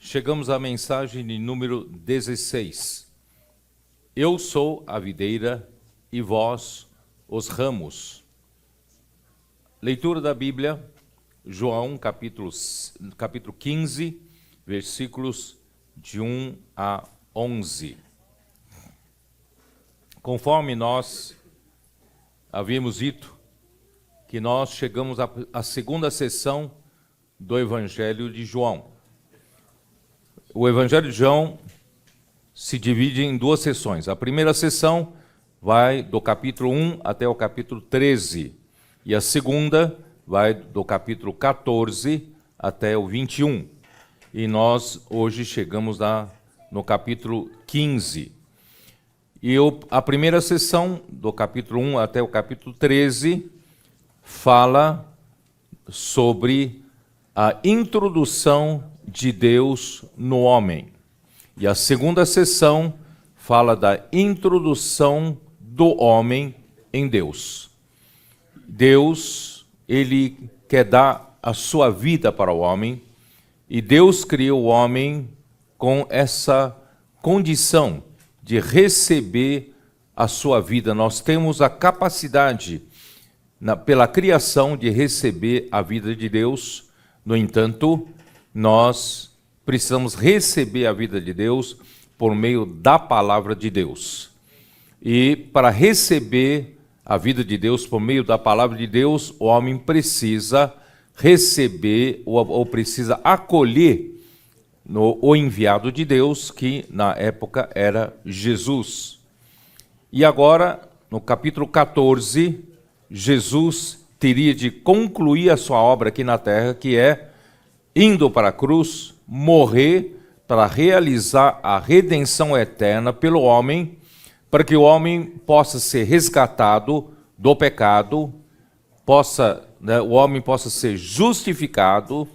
chegamos à mensagem de número 16. Eu sou a videira e vós os ramos. Leitura da Bíblia, João capítulo 15, versículos de 1 a 11. Conforme nós havíamos dito, que nós chegamos à segunda sessão do Evangelho de João. O Evangelho de João se divide em duas sessões. A primeira sessão vai do capítulo 1 até o capítulo 13. E a segunda vai do capítulo 14 até o 21. E nós hoje chegamos no capítulo 15. E a primeira sessão, do capítulo 1 até o capítulo 13, fala sobre a introdução de Deus no homem. E a segunda sessão fala da introdução do homem em Deus. Deus, ele quer dar a sua vida para o homem, e Deus criou o homem com essa condição de receber a sua vida. Nós temos a capacidade, pela criação, de receber a vida de Deus. No entanto, nós precisamos receber a vida de Deus por meio da palavra de Deus. E para receber a vida de Deus por meio da palavra de Deus, o homem precisa receber ou precisa acolher o enviado de Deus, que na época era Jesus. E agora, no capítulo 14, Jesus teria de concluir a sua obra aqui na terra, que é indo para a cruz, morrer para realizar a redenção eterna pelo homem, para que o homem possa ser resgatado do pecado, o homem possa ser justificado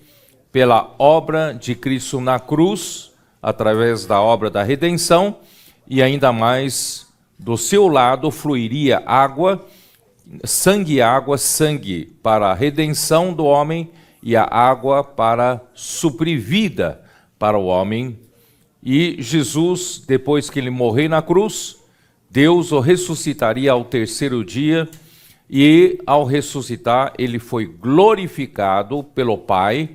pela obra de Cristo na cruz, através da obra da redenção, e ainda mais do seu lado fluiria sangue para a redenção do homem e a água para suprir vida para o homem. E Jesus, depois que ele morrer na cruz, Deus o ressuscitaria ao terceiro dia, e ao ressuscitar ele foi glorificado pelo Pai,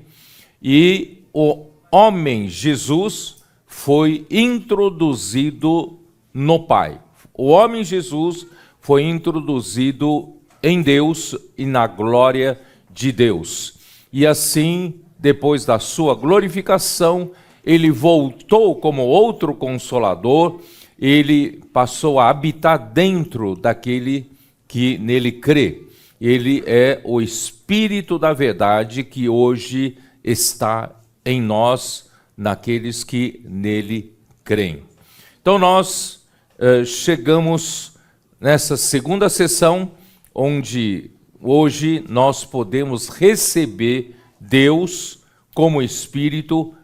e o homem Jesus foi introduzido no Pai. O homem Jesus foi introduzido em Deus e na glória de Deus. E assim, depois da sua glorificação, ele voltou como outro Consolador, ele passou a habitar dentro daquele que nele crê. Ele é o Espírito da verdade que hoje está em nós, naqueles que nele creem. Então nós chegamos nessa segunda sessão, onde hoje nós podemos receber Deus como Espírito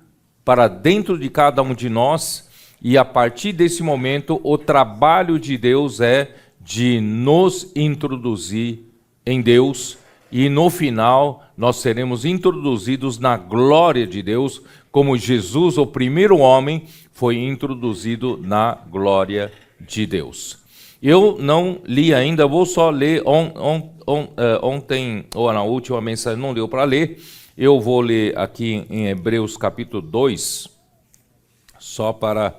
para dentro de cada um de nós, e a partir desse momento o trabalho de Deus é de nos introduzir em Deus, e no final nós seremos introduzidos na glória de Deus, como Jesus, o primeiro homem, foi introduzido na glória de Deus. Eu não li ainda, vou só ler ontem, ou na última mensagem não deu para ler. Eu vou ler aqui em Hebreus capítulo 2, só para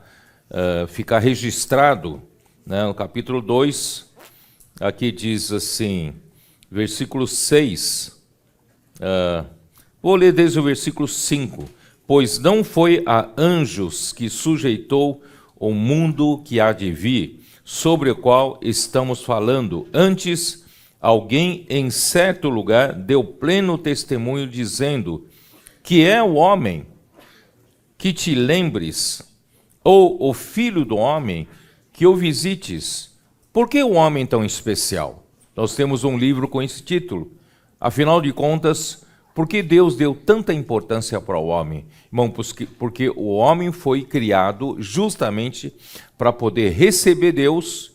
ficar registrado, né? No capítulo 2, aqui diz assim, versículo 6, vou ler desde o versículo 5. Pois não foi a anjos que sujeitou o mundo que há de vir, sobre o qual estamos falando. Antes, alguém em certo lugar deu pleno testemunho, dizendo: que é o homem que te lembres, ou o filho do homem que o visites. Por que o homem tão especial? Nós temos um livro com esse título. Afinal de contas, por que Deus deu tanta importância para o homem? Irmão, porque o homem foi criado justamente para poder receber Deus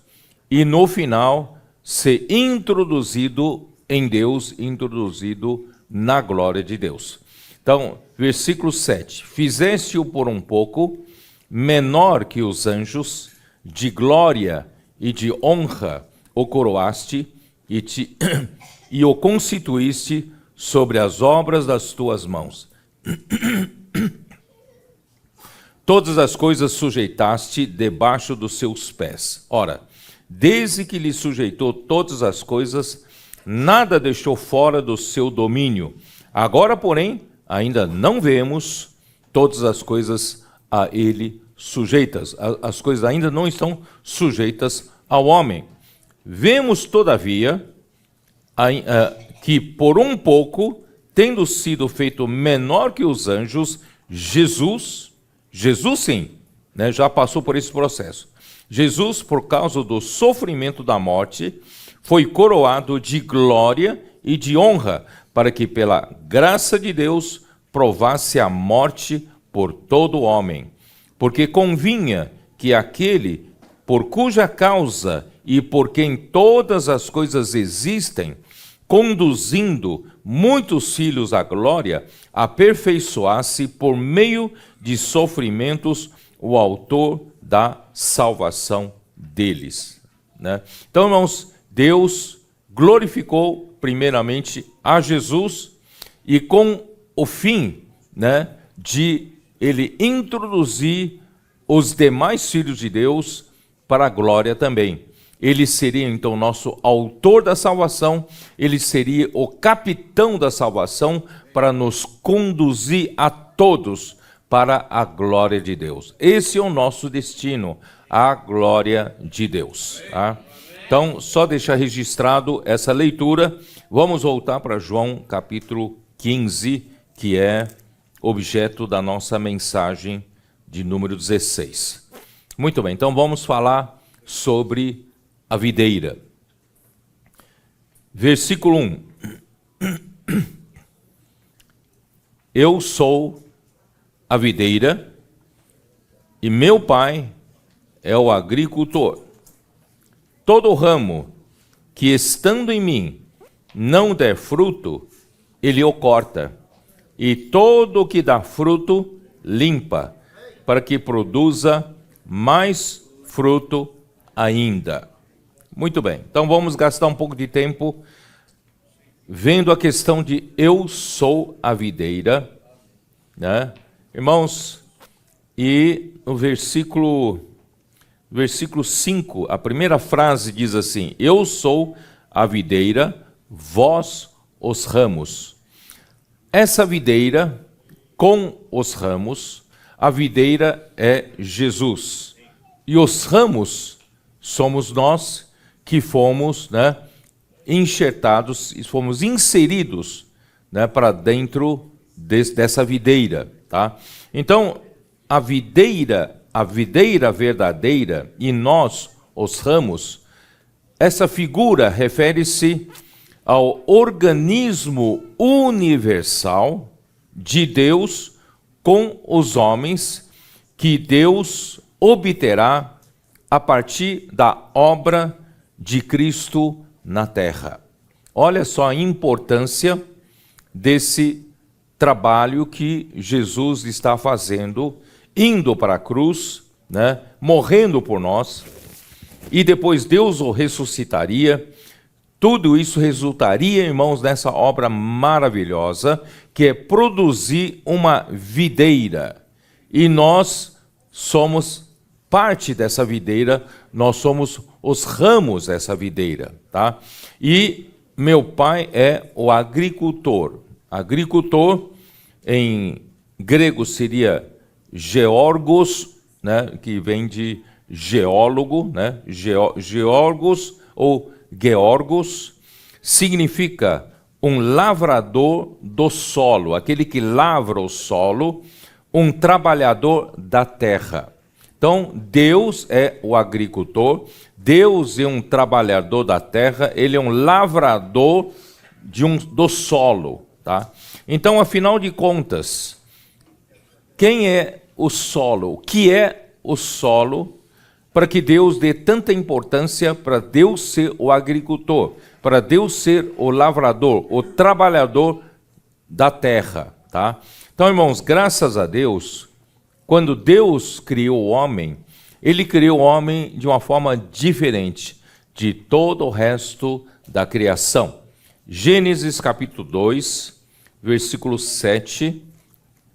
e, no final, ser introduzido em Deus, introduzido na glória de Deus. Então, versículo 7. Fizeste-o por um pouco, menor que os anjos, de glória e de honra o coroaste e o constituíste sobre as obras das tuas mãos. Todas as coisas sujeitaste debaixo dos seus pés. Ora, desde que lhe sujeitou todas as coisas, nada deixou fora do seu domínio. Agora, porém, ainda não vemos todas as coisas a ele sujeitas. As coisas ainda não estão sujeitas ao homem. Vemos, todavia, que por um pouco, tendo sido feito menor que os anjos, Jesus sim, né, já passou por esse processo. Jesus, por causa do sofrimento da morte, foi coroado de glória e de honra, para que pela graça de Deus provasse a morte por todo homem. Porque convinha que aquele por cuja causa e por quem todas as coisas existem, conduzindo muitos filhos à glória, aperfeiçoasse por meio de sofrimentos o autor da salvação deles. Né? Então, irmãos, Deus glorificou primeiramente a Jesus e com o fim, né, de ele introduzir os demais filhos de Deus para a glória também. Ele seria, então, nosso autor da salvação, ele seria o capitão da salvação para nos conduzir a todos para a glória de Deus. Esse é o nosso destino, a glória de Deus. Tá? Então, só deixar registrado essa leitura. Vamos voltar para João capítulo 15, que é objeto da nossa mensagem de número 16. Muito bem, então vamos falar sobre a videira. Versículo 1. Eu sou a videira e meu pai é o agricultor. Todo ramo que estando em mim não der fruto, ele o corta, e todo o que dá fruto, limpa, para que produza mais fruto ainda. Muito bem, então vamos gastar um pouco de tempo vendo a questão de eu sou a videira, né? Irmãos, e no versículo 5, a primeira frase diz assim: eu sou a videira, vós os ramos. Essa videira com os ramos, a videira é Jesus, e os ramos somos nós que fomos, né, enxertados e fomos inseridos, né, para dentro dessa videira. Tá? Então, a videira verdadeira e nós, os ramos, essa figura refere-se ao organismo universal de Deus com os homens que Deus obterá a partir da obra de Cristo na terra. Olha só a importância desse trabalho que Jesus está fazendo, indo para a cruz, né, morrendo por nós, e depois Deus o ressuscitaria. Tudo isso resultaria, irmãos, nessa obra maravilhosa, que é produzir uma videira. E nós somos parte dessa videira, nós somos os ramos dessa videira, tá? E meu pai é o agricultor. Agricultor, em grego seria georgos, né? Que vem de geólogo, né? Georgos ou georgos, significa um lavrador do solo, aquele que lavra o solo, um trabalhador da terra. Então, Deus é o agricultor, Deus é um trabalhador da terra, ele é um lavrador do solo. Tá? Então, afinal de contas, quem é o solo? O que é o solo para que Deus dê tanta importância para Deus ser o agricultor, para Deus ser o lavrador, o trabalhador da terra? Tá? Então, irmãos, graças a Deus, quando Deus criou o homem, ele criou o homem de uma forma diferente de todo o resto da criação. Gênesis capítulo 2, versículo 7,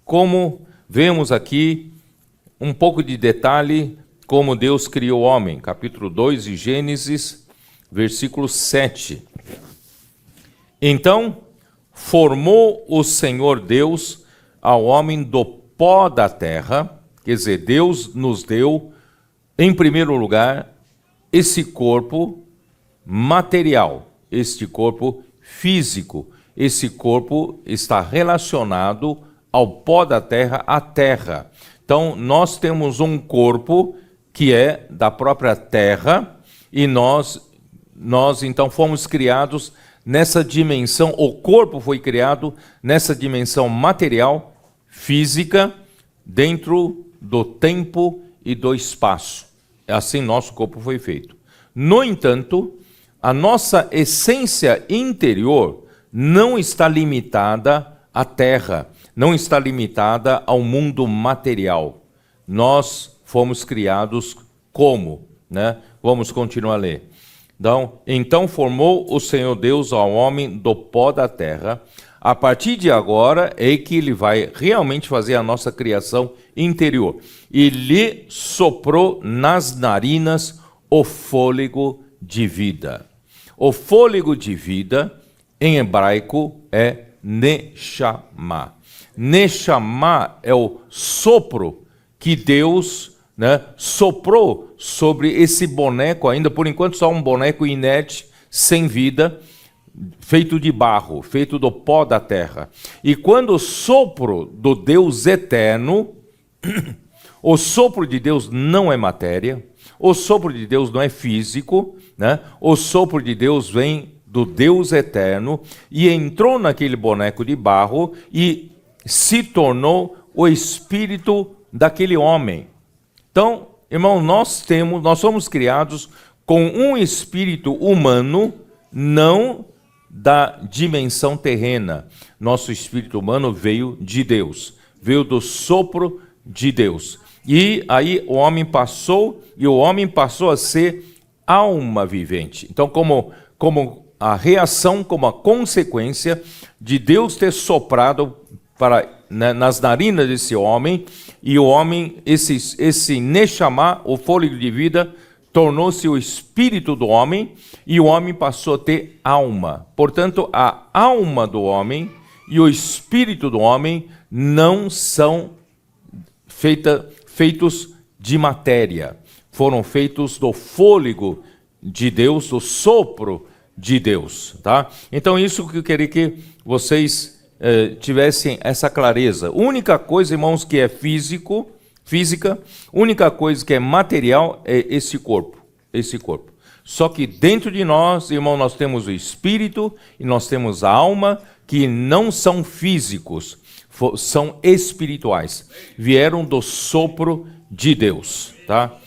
como vemos aqui um pouco de detalhe como Deus criou o homem. Capítulo 2 de Gênesis, versículo 7. Então, formou o Senhor Deus ao homem do pó da terra, quer dizer, Deus nos deu, em primeiro lugar, esse corpo material, este corpo físico. Esse corpo está relacionado ao pó da terra, à terra. Então, nós temos um corpo que é da própria terra e nós então fomos criados nessa dimensão, o corpo foi criado nessa dimensão material, física, dentro do tempo e do espaço. Assim nosso corpo foi feito. No entanto, a nossa essência interior não está limitada à terra, não está limitada ao mundo material. Nós fomos criados como, né? Vamos continuar a ler. Então formou o Senhor Deus ao homem do pó da terra. A partir de agora é que ele vai realmente fazer a nossa criação interior. E lhe soprou nas narinas o fôlego de vida. O fôlego de vida, em hebraico, é Neshama. Neshama é o sopro que Deus, né, soprou sobre esse boneco, ainda por enquanto só um boneco inerte, sem vida, feito de barro, feito do pó da terra. E quando o sopro do Deus eterno, o sopro de Deus não é matéria, o sopro de Deus não é físico, né? O sopro de Deus vem do Deus eterno e entrou naquele boneco de barro e se tornou o espírito daquele homem. Então, irmão, nós somos criados com um espírito humano, não da dimensão terrena. Nosso espírito humano veio de Deus, veio do sopro de Deus. E aí o homem passou a ser alma vivente. Então, como a reação, como a consequência de Deus ter soprado nas narinas desse homem, e o homem, esse Neshama, o fôlego de vida, tornou-se o espírito do homem, e o homem passou a ter alma. Portanto, a alma do homem e o espírito do homem não são feitos de matéria. Foram feitos do fôlego de Deus, do sopro de Deus, tá? Então, isso que eu queria que vocês tivessem essa clareza. Única coisa, irmãos, que é física, única coisa que é material é esse corpo. Só que dentro de nós, irmão, nós temos o espírito e nós temos a alma, que não são físicos, são espirituais. Vieram do sopro de Deus, tá?